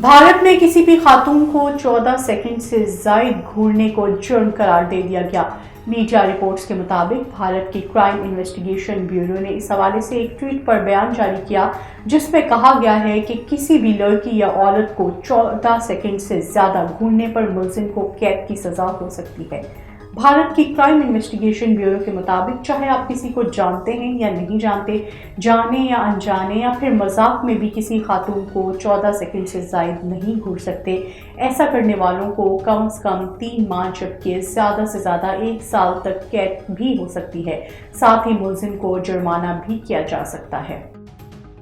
भारत में किसी भी खातून को 14 सेकंड से जायद घूरने को जुर्म करार दे दिया गया। मीडिया रिपोर्ट्स के मुताबिक भारत की क्राइम इन्वेस्टिगेशन ब्यूरो ने इस हवाले से एक ट्वीट पर बयान जारी किया, जिसमें कहा गया है कि किसी भी लड़की या औरत को 14 सेकंड से ज्यादा घूरने पर मुल्जिम को कैद की सजा हो सकती है। भारत की क्राइम इन्वेस्टिगेशन ब्यूरो के मुताबिक चाहे आप किसी को जानते हैं या नहीं जानते, जाने या अनजाने या फिर मजाक में भी किसी खातून को 14 सेकंड से जायद नहीं घूर सकते। ऐसा करने वालों को कम से कम 3 माह जबकि ज़्यादा से ज़्यादा 1 साल तक कैद भी हो सकती है। साथ ही मुल्जिम को जुर्माना भी किया जा सकता है।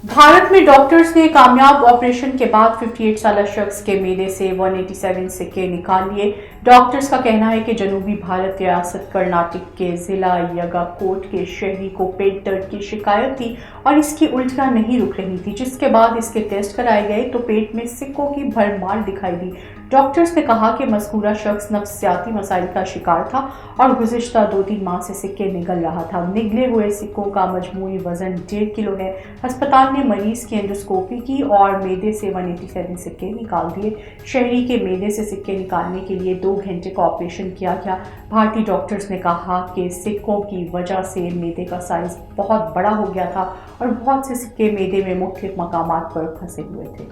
भारत में डॉक्टर्स ने कामयाब ऑपरेशन के बाद 58 साल शख्स के मेदे से 187 सिक्के निकाल लिए। डॉक्टर्स का कहना है कि जनूबी भारत रियासत कर्नाटक के जिला यगाकोट के शहरी को पेट दर्द की शिकायत थी और इसकी उल्टियां नहीं रुक रही थी, जिसके बाद इसके टेस्ट कराए गए तो पेट में सिक्कों की भरमार दिखाई दी। डॉक्टर्स ने कहा कि मज़कूरा शख्स नफ्सियाती मसाइल का शिकार था और गुज़िश्ता 2-3 माह से सिक्के निगल रहा था। निगले हुए सिक्कों का मजमूई वजन 1.5 किलो है। अस्पताल ने मरीज की एंडोस्कोपी की और मेदे से 187 सिक्के निकाल दिए। शहरी के मेदे से सिक्के निकालने के लिए 2 घंटे का ऑपरेशन किया गया। भारतीय डॉक्टर्स ने कहा कि सिक्कों की वजह से मेदे का साइज बहुत बड़ा हो गया था और बहुत से सिक्के मेदे में मुख्तलिफ मकामात पर फंसे हुए थे।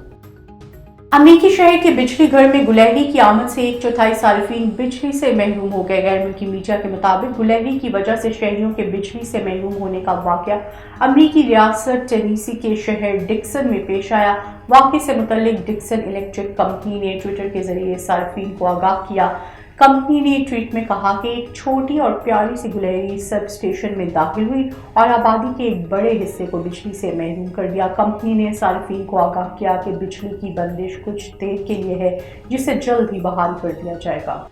अमेरिकी शहर के बिजली घर में गुलहरी की आमद से 1/4 सार्फिन बिजली से महरूम हो गए। गैर मुल्की मीडिया के मुताबिक गुलहरी की वजह से शहरियों के बिजली से महरूम होने का वाकया अमेरिकी रियासत टेनेसी के शहर डिक्सन में पेश आया। वाकये से मुतल्लिक डिक्सन इलेक्ट्रिक कंपनी ने ट्विटर के जरिए सार्फिन को आगाह किया। कंपनी ने ट्वीट में कहा कि एक छोटी और प्यारी सी गुलहरी सब स्टेशन में दाखिल हुई और आबादी के एक बड़े हिस्से को बिजली से महरूम कर दिया। कंपनी ने सार्फिन को आगाह किया कि बिजली की बंदिश कुछ देर के लिए है, जिसे जल्द ही बहाल कर दिया जाएगा।